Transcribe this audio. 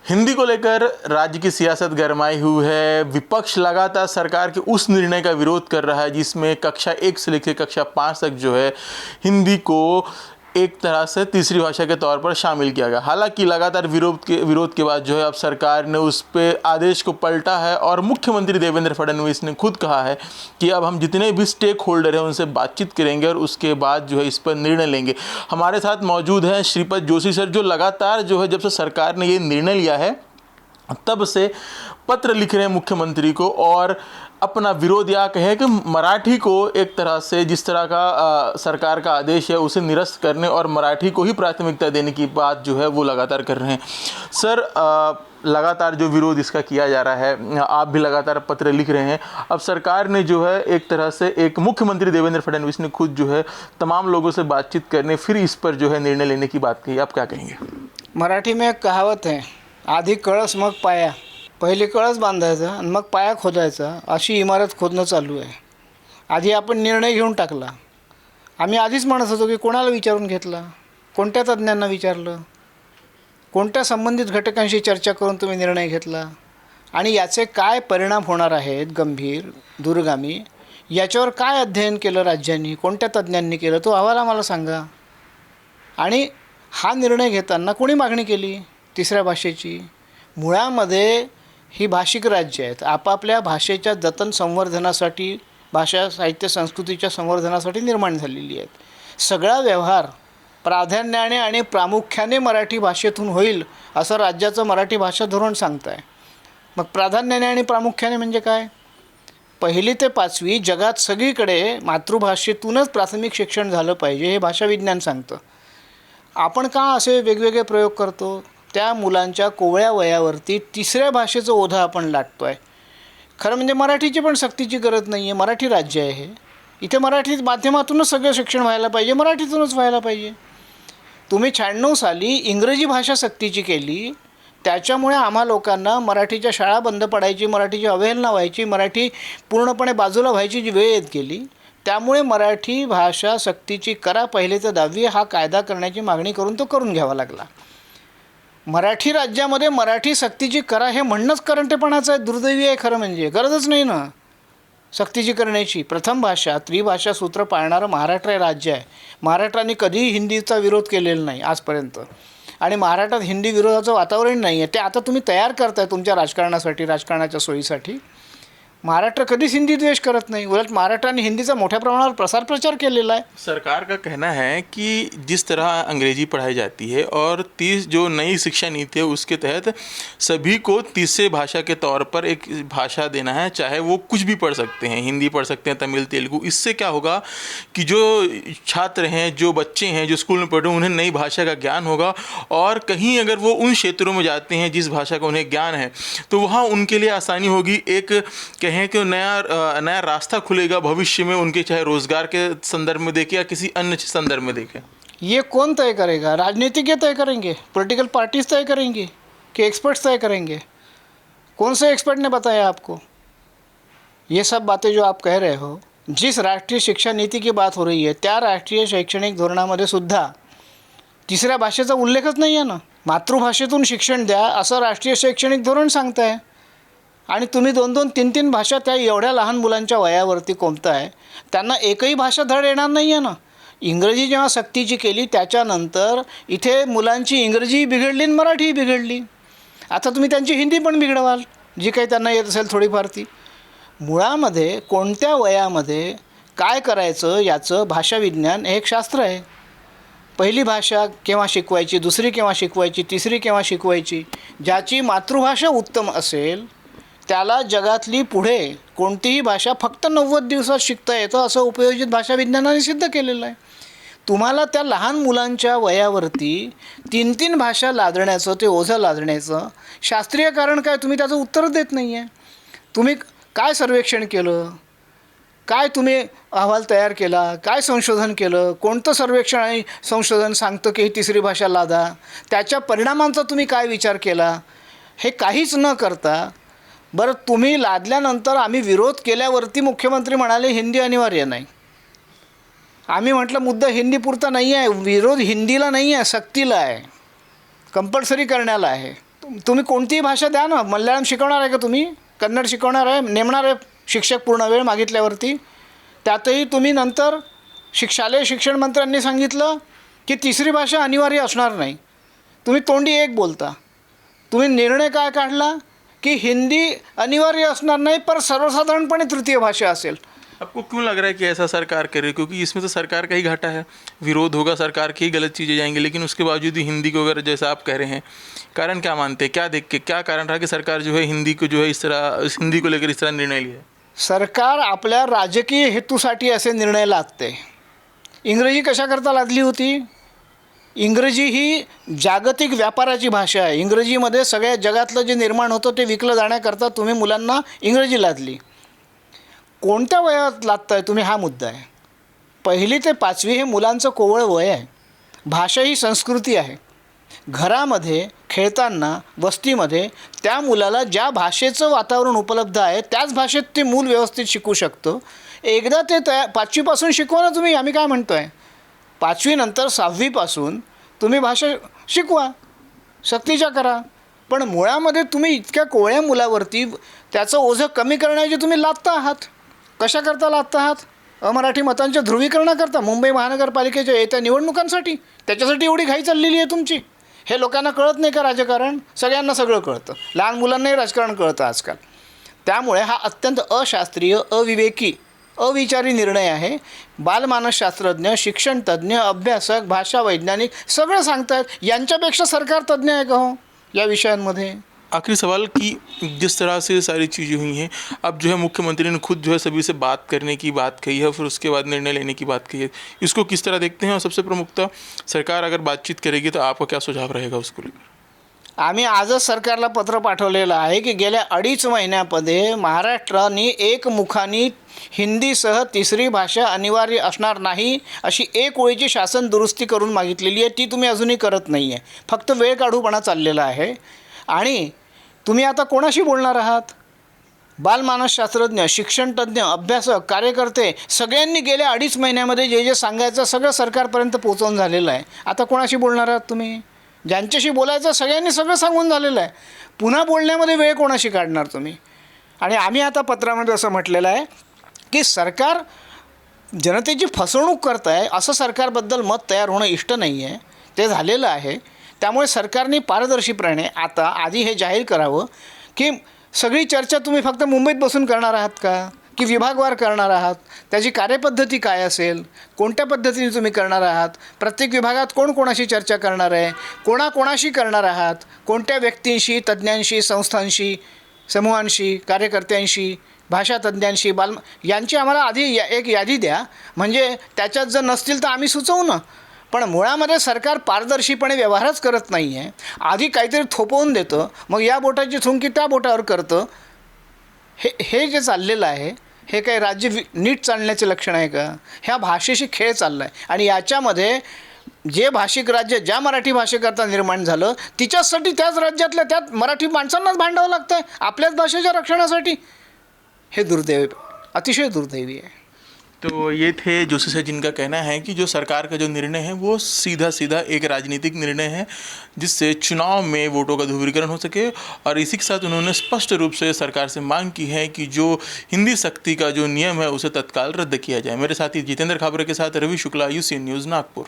हिंदी को लेकर राज्य की सियासत गरमाई हुई है। विपक्ष लगातार सरकार के उस निर्णय का विरोध कर रहा है जिसमें कक्षा 1 से लेकर कक्षा 5 तक जो है हिंदी को एक तरह से तीसरी भाषा के तौर पर शामिल किया गया। हालांकि लगातार विरोध के बाद जो है अब सरकार ने उस पे आदेश को पलटा है और मुख्यमंत्री देवेंद्र फडणवीस ने खुद कहा है कि अब हम जितने भी स्टेक होल्डर हैं उनसे बातचीत करेंगे और उसके बाद जो है इस पर निर्णय लेंगे। हमारे साथ मौजूद हैं श्रीपद जोशी सर, जो लगातार जो है जब से सरकार ने ये निर्णय लिया है तब से पत्र लिख रहे हैं मुख्यमंत्री को और अपना विरोध या कहें कि मराठी को एक तरह से जिस तरह का सरकार का आदेश है उसे निरस्त करने और मराठी को ही प्राथमिकता देने की बात जो है वो लगातार कर रहे हैं। सर, लगातार जो विरोध इसका किया जा रहा है, आप भी लगातार पत्र लिख रहे हैं। अब सरकार ने जो है एक तरह से एक मुख्यमंत्री देवेंद्र फडणवीस ने खुद जो है तमाम लोगों से बातचीत करने फिर इस पर जो है निर्णय लेने की बात कही। आप क्या कहेंगे? मराठी में एक कहावत आहे, आधी कळस मग पाया. पहिले कळस बांधायचा आणि मग पाया खोदायचा, अशी इमारत खोदणं चालू आहे. आधी आपण निर्णय घेऊन टाकला. आम्ही आधीच म्हणत होतो की कोणाला विचारून घेतला, कोणत्या तज्ज्ञांना विचारलं, कोणत्या संबंधित घटकांशी चर्चा करून तुम्ही निर्णय घेतला आणि याचे काय परिणाम होणार आहेत गंभीर दूरगामी, याच्यावर काय अध्ययन केलं राज्यांनी, कोणत्या तज्ज्ञांनी केलं, तो अहवाल आम्हाला सांगा. आणि हा निर्णय घेताना कोणी मागणी केली तिसऱ्या भाषेची? मुळामध्ये ही भाषिक राज्य आहेत, आपापल्या भाषेच्या जतन संवर्धनासाठी, भाषा साहित्य संस्कृतीच्या संवर्धनासाठी निर्माण झालेली आहेत. सगळा व्यवहार प्राधान्याने आणि प्रामुख्याने मराठी भाषेतून होईल असं राज्याचं मराठी भाषा धोरण सांगतं आहे. मग प्राधान्याने आणि प्रामुख्याने म्हणजे काय? 1ली ते 5वी जगात सगळीकडे मातृभाषेतूनच प्राथमिक शिक्षण झालं पाहिजे हे भाषा विज्ञान सांगतं. आपण का असे वेगवेगळे प्रयोग करतो? त्या मुलांच्या कोवळ्या वयावरती तिसऱ्या भाषेचं ओझं आपण लाटतो आहे. खरं म्हणजे मराठीची पण सक्तीची गरज नाही आहे. मराठी राज्य आहे हे. इथे मराठी माध्यमातूनच सगळं शिक्षण व्हायला पाहिजे, मराठीतूनच व्हायला पाहिजे. तुम्ही 96 साली इंग्रजी भाषा सक्तीची केली, त्याच्यामुळे आम्हा लोकांना मराठीच्या शाळा बंद पडायची, मराठीची अवहेलना व्हायची, मराठी पूर्णपणे बाजूला व्हायची जी वेळ येत गेली. त्यामुळे मराठी भाषा सक्तीची करा 1ली ते 10वी हा कायदा करण्याची मागणी करून तो करून घ्यावा लागला. मराठी राज्यामध्ये मराठी सक्तीची करा हे म्हणणंच करंटेपणाचं आहे, दुर्दैवी आहे. खरं म्हणजे गरजच नाही ना सक्तीची करण्याची. प्रथम भाषा त्रिभाषा सूत्र पाळणारं महाराष्ट्र हे राज्य आहे. महाराष्ट्राने कधीही हिंदीचा विरोध केलेला नाही आजपर्यंत आणि महाराष्ट्रात हिंदी विरोधाचं वातावरण नाही आहे. ते आता तुम्ही तयार करताय तुमच्या राजकारणासाठी, राजकारणाच्या सोयीसाठी. महाराष्ट्र कधीच हिंदी द्वेष करत नहीं, उलट महाराष्ट्राने हिंदी का मोठ्या प्रमाणावर प्रसार प्रचार केलेला है. सरकार का कहना है कि जिस तरह अंग्रेजी पढ़ाई जाती है और 30 जो नई शिक्षा नीति है उसके तहत सभी को तीसरे भाषा के तौर पर एक भाषा देना है, चाहे वो कुछ भी पढ़ सकते हैं, हिंदी पढ़ सकते हैं, तमिल, तेलुगु. इससे क्या होगा कि जो छात्र हैं, जो बच्चे हैं, जो स्कूल में पढ़ रहे हैं, उन्हें नई भाषा का ज्ञान होगा और कहीं अगर वो उन क्षेत्रों में जाते हैं जिस भाषा का उन्हें ज्ञान है तो वहाँ उनके लिए आसानी होगी. एक कहें कि नया रास्ता खुलेगा भविष्य में उनके, चाहे रोज़गार के संदर्भ में देखें या किसी अन्य संदर्भ में देखें. ये कौन तय करेगा? राजनीतिज्ञ तय करेंगे, पॉलिटिकल पार्टीज तय करेंगी कि एक्सपर्ट्स तय करेंगे? कौन से एक्सपर्ट ने बताया आपको? ये सब बातें जो आप कह रहे हो, जिस राष्ट्रीय शिक्षा नीति की बात हो रही है त्या राष्ट्रीय शैक्षणिक धोरणामध्ये सुद्धा तिसऱ्या भाषेचा उल्लेखच नाही आहे ना. मातृभाषेतून शिक्षण द्या असं राष्ट्रीय शैक्षणिक धोरण सांगतं आहे आणि तुम्ही 2-2, 3-3 भाषा त्या एवढ्या लहान मुलांच्या वयावरती कोणताय? त्यांना एकही भाषा धड येणार नाही आहे ना. इंग्रजी जेव्हा सक्तीची केली त्याच्यानंतर इथे मुलांची इंग्रजी बिघडली आणि मराठीही बिघडली. आता तुम्ही त्यांची हिंदी पण बिघडवाल, जी काही त्यांना येत असेल थोडीफार ती. मुळामध्ये कोणत्या वयामध्ये काय करायचं याचं भाषा विज्ञान हे एक शास्त्र आहे. पहिली भाषा केव्हा शिकवायची, दुसरी केव्हा शिकवायची, तिसरी केव्हा शिकवायची. ज्याची मातृभाषा उत्तम असेल त्याला जगातली पुढे कोणतीही भाषा फक्त 90 दिवसात शिकता येतं असं उपयोजित भाषा विज्ञानाने सिद्ध केलेलं आहे. तुम्हाला त्या लहान मुलांच्या वयावरती 3-3 भाषा लादण्याचं, ते ओझं लादण्याचं शास्त्रीय कारण काय? तुम्ही त्याचं उत्तर देत नाही आहे. तुम्ही काय सर्वेक्षण केलं? काय तुम्ही अहवाल तयार केला? काय संशोधन केलं? कोणतं सर्वेक्षण आणि संशोधन सांगतं की ही तिसरी भाषा लादा? त्याच्या परिणामांचा तुम्ही काय विचार केला? हे काहीच न करता बरं तुम्ही लादल्यानंतर आम्ही विरोध केल्यावरती मुख्यमंत्री म्हणाले हिंदी अनिवार्य नाही. आम्ही म्हटलं मुद्दा हिंदीपुरता नाही आहे, विरोध हिंदीला नाही आहे, सक्तीला आहे, कंपल्सरी करण्याला आहे. तुम्ही कोणतीही भाषा द्या ना, मल्याळम शिकवणार आहे का तुम्ही? कन्नड शिकवणार आहे? नेमणार आहे शिक्षक पूर्ण वेळ मागितल्यावरती? त्यातही तुम्ही नंतर शालेय शिक्षण मंत्र्यांनी सांगितलं की तिसरी भाषा अनिवार्य असणार नाही. तुम्ही तोंडी एक बोलता. तुम्ही निर्णय काय काढला की हिंदी अनिवार्य असणार नाही, पर सर्वसाधारणपणे तृतीय भाषा असेल. आपको क्यों लग रहा है कि ऐसा सरकार करे? क्योंकि इसमें तो सरकार का ही घाटा है, विरोध होगा, सरकार की ही गलत चीज़ें जाएंगी, लेकिन उसके बावजूद भी हिंदी को अगर जैसा आप कह रहे हैं, कारण क्या मानते हैं? क्या देख के क्या कारण रहा कि सरकार जो है हिंदी को जो है इस हिंदी को लेकर इस तरह निर्णय लिया है? सरकार आपल्या राजकीय हेतूसाठी असे निर्णय लादते. इंग्रजी कशाकरता लादली होती? इंग्रजी ही जागतिक व्यापाराची भाषा आहे. इंग्रजीमध्ये सगळ्या जगातलं जे निर्माण होतं ते विकलं जाण्याकरता तुम्ही मुलांना इंग्रजी लादली. कोणत्या वयात लादताय तुम्ही, हा मुद्दा आहे. 1ली ते 5वी हे मुलांचं कोवळ वय आहे. भाषा ही संस्कृती आहे. घरामध्ये खेळताना वस्तीमध्ये त्या मुलाला ज्या भाषेचं वातावरण उपलब्ध आहे त्याच भाषेत ते मूल व्यवस्थित शिकू शकतं. एकदा ते 5वीपासून शिकवा ना तुम्ही. आम्ही काय म्हणतो आहे, 5वी नंतर 6वीपासून तुम्ही भाषा शिकवा, सक्तीच्या करा. पण मुळामध्ये तुम्ही इतक्या कोवळ्या मुलावरती त्याचं ओझं कमी करण्याची तुम्ही लादता आहात. कशाकरता लादता आहात? अमराठी मतांच्या ध्रुवीकरणाकरता, मुंबई महानगरपालिकेच्या येत्या निवडणुकांसाठी. त्याच्यासाठी एवढी घाई चाललेली आहे तुमची. हे लोकांना कळत नाही का राजकारण? सगळ्यांना सगळं कळतं. लहान मुलांनाही राजकारण कळतं आजकाल. त्यामुळे हा अत्यंत अशास्त्रीय, अविवेकी, अविचारी निर्णय आहे. बालमानसशास्त्रज्ञ, शिक्षणतज्ञ, अभ्यासक, भाषा वैज्ञानिक सगळं सांगतात. यांच्यापेक्षा सरकार तज्ञ आहे का हो या विषयांमध्ये? आखिरी सवाल कि जिस तरह से सारी चीज़ें हुई हैं, अब जो है मुख्यमंत्री ने खुद जो है सभी से बात करने की बात कही है, फिर उसके बाद निर्णय लेने की बात कही है. इसको किस तरह देखते हैं? और सबसे प्रमुखतः सरकार अगर बातचीत करेगी तो आपका क्या सुझाव रहेगा उसको लेकर? आम्ही आजच सरकारला पत्र पाठवलेलं आहे की गेल्या 2.5 महिन्यामध्ये महाराष्ट्राने एकमुखाने हिंदीसह तिसरी भाषा अनिवार्य असणार नाही अशी एक ओळीची शासन दुरुस्ती करून मागितलेली आहे. ती तुम्ही अजूनही करत नाही आहे. फक्त वेळ काढूपणा चाललेला आहे. आणि तुम्ही आता कोणाशी बोलणार आहात? बालमानसशास्त्रज्ञ, शिक्षणतज्ञ, अभ्यासक, कार्यकर्ते सगळ्यांनी गेल्या 2.5 महिन्यामध्ये जे जे सांगायचं सगळं सरकारपर्यंत पोहोचवून झालेलं आहे. आता कोणाशी बोलणार आहात तुम्ही? ज्यांच्याशी बोलायचं सगळ्यांनी सगळं सांगून झालेलं आहे. पुन्हा बोलण्यामध्ये वेळ कोणाशी काढणार तुम्ही? आणि आम्ही आता पत्रामध्ये असं म्हटलेलं आहे की सरकार जनतेची फसवणूक करत आहे असं सरकारबद्दल मत तयार होणं इष्ट नाही आहे. ते झालेलं आहे. त्यामुळे सरकारने पारदर्शीपणे आता आधी हे जाहीर करावं की सगळी चर्चा तुम्ही फक्त मुंबईत बसून करणार आहात का, की विभागवार करणार आहात? त्याची कार्यपद्धती काय असेल? कोणत्या पद्धतीने तुम्ही करणार आहात? प्रत्येक विभागात कोण कोणाशी चर्चा करणार आहे? कोणाकोणाशी करणार आहात? कोणत्या व्यक्तींशी, तज्ज्ञांशी, संस्थांशी, समूहांशी, कार्यकर्त्यांशी, भाषातज्ञांशी, यांची आम्हाला आधी एक यादी द्या. म्हणजे त्याच्यात जर नसतील तर आम्ही सुचवू ना. पण मुळामध्ये सरकार पारदर्शीपणे व्यवहारच करत नाही आहे. आधी काहीतरी थोपवून देतं, मग या बोटाची थुंकी त्या बोटावर करतं. हे जे चाललेलं आहे हे काही राज्य नीट चालण्याचे लक्षण आहे का? ह्या भाषेशी खेळ चालला आहे. आणि याच्यामध्ये जे भाषिक राज्य ज्या मराठी भाषेकरता निर्माण झालं तिच्यासाठी त्याच राज्यातल्या त्यात मराठी माणसांनाच भांडावं लागतं आहे आपल्याच भाषेच्या रक्षणासाठी. हे दुर्दैव, अतिशय दुर्दैवी आहे. तो ये थे जोशी सर, जिनका कहना है कि जो सरकार का जो निर्णय है वो सीधा सीधा एक राजनीतिक निर्णय है जिससे चुनाव में वोटों का ध्रुवीकरण हो सके. और इसी के साथ उन्होंने स्पष्ट रूप से सरकार से मांग की है कि जो हिंदी सक्ती का जो नियम है उसे तत्काल रद्द किया जाए. मेरे साथी जितेंद्र खाबरे के साथ रवि शुक्ला, UCN न्यूज़, नागपुर.